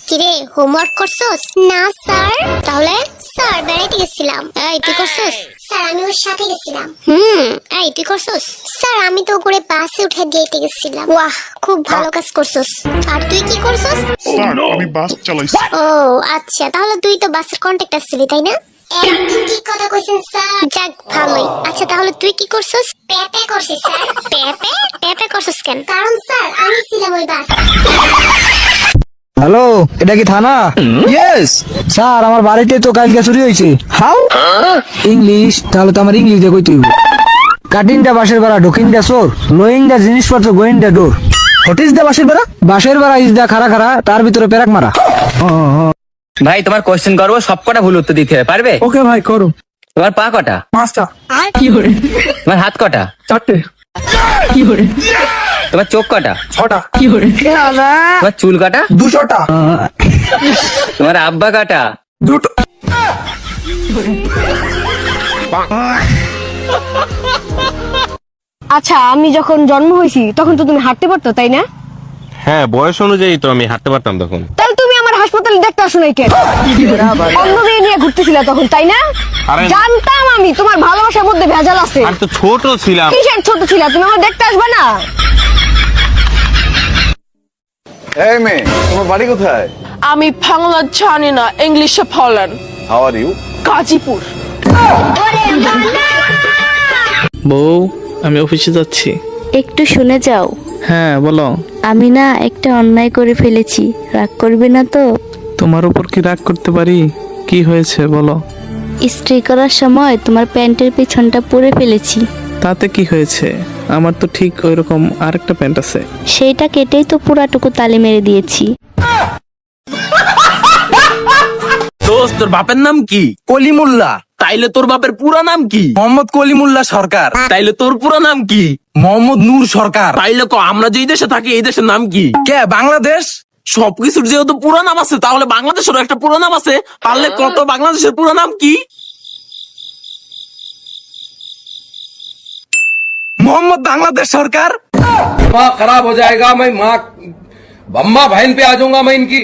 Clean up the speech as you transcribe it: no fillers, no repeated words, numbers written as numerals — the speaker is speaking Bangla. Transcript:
কিরে হোমওয়ার্ক করছস? না স্যার। তাহলে? স্যার বেড়াইতে গেছিলাম। এই তুই করছস? স্যার আমি ওর সাথে গেছিলাম। এই তুই করছস? স্যার আমি তো করে বাসে উঠে দিতে গেছিলাম। বাহ, খুব ভালো কাজ করছস। আর তুই কি করছস? স্যার আমি বাস চালাইছি। ও আচ্ছা, তাহলে তুই তো বাসের কন্ট্রাক্টর ছিলি তাই না? একদম ঠিক কথা কইছেন স্যার। যাক ভালোই। আচ্ছা তাহলে তুই কি করছস? পেপে করছি স্যার। পেপে? পেপে করছস কেন? কারণ স্যার আমি ছিলাম ওই বাস। হ্যালো, এটা কি থানা? ইয়েস। স্যার আমার বাড়িতে তো কালকে চুরি হয়েছে। হাউ? ইংলিশ? তাহলে তো আমার ইংলিশ দিয়ে কইতে হইব। কাটিং দা বাসের বেড়া, ঢুকিং দা চোর, লোয়িং দা জিনিসপত্র, going the door. What is the বাসের বেড়া? বাসের বেড়া ইজ দা খাড়া খাড়া, তার ভিতরে পেরাক মারা। ভাই তোমার কোশ্চেন করবো, সব কটা ভুল উত্তর দিতে হবে, পারবে? ওকে ভাই করো। তোমার পা কটা? 5টা। তোমার হাত কটা? 4টে। তোমার চোখ কটা? 6টা। তোমার চুল কটা? 200টা। তোমার আব্বা কটা? 2টো। আচ্ছা আমি যখন জন্ম হয়েছি তখন তো তুমি হাঁটতে পারতো তাই না? হ্যাঁ, বয়স অনুযায়ী তো আমি হাঁটতে পারতাম তখন। তাহলে তুমি আমার হাসপাতালে দেখতে আসো নাই কেন? অন্য মেয়ে নিয়ে ঘুরতেছিলা তখন তাই না? আরে- জানতাম আমি তোমার ভালোবাসার মধ্যে ভেজাল আছে। আমি তো ছোট ছিলাম। কিসের ছোট ছিলা? তুমি আমার দেখতে আসবে না? এই মেয়ে, তোমার বাড়ি কোথায়? আমি বাংলা জানি না, ইংলিশে বলেন। How are you? গাজীপুর। বউ, আমি অফিসে যাচ্ছি। একটু শুনে যাও। হ্যাঁ বলো। আমি না একটা অন্যায় করে ফেলেছি, রাগ করবে না তো? তোমার উপর কি রাগ করতে পারি? কি হয়েছে বলো। ইস্ত্রি করার সময় তোমার প্যান্টের পেছনটা পুড়ে ফেলেছি। তাতে কি হয়েছে? আমার তো ঠিক ওইরকম আরেকটা প্যান্ট আছে। সেইটা কেটেই তো পুরাটুকু তালি মেরে দিয়েছি। দোস্ত, তোর বাপের নাম কি? কলিমুল্লাহ। তাইলে তোর বাপের পুরা নাম কি? মোহাম্মদ কলিমুল্লাহ সরকার। তাইলে তোর পুরা নাম কি? মোহাম্মদ নূর সরকার। তাইলে আমরা যেই দেশে থাকি এই দেশের নাম কি? কে? বাংলাদেশ। সবকিছুর যেহেতু পুরা নাম আছে, তাহলে বাংলাদেশেরও একটা পুরো নাম আছে। পারলে কত বাংলাদেশের পুরো নাম কি? মোহাম্মদ বাংলাদেশ সরকার। दिमाग खराब हो जाएगा, मैं माँ बम्मा बहन पे आ जाऊंगा मैं इनकी।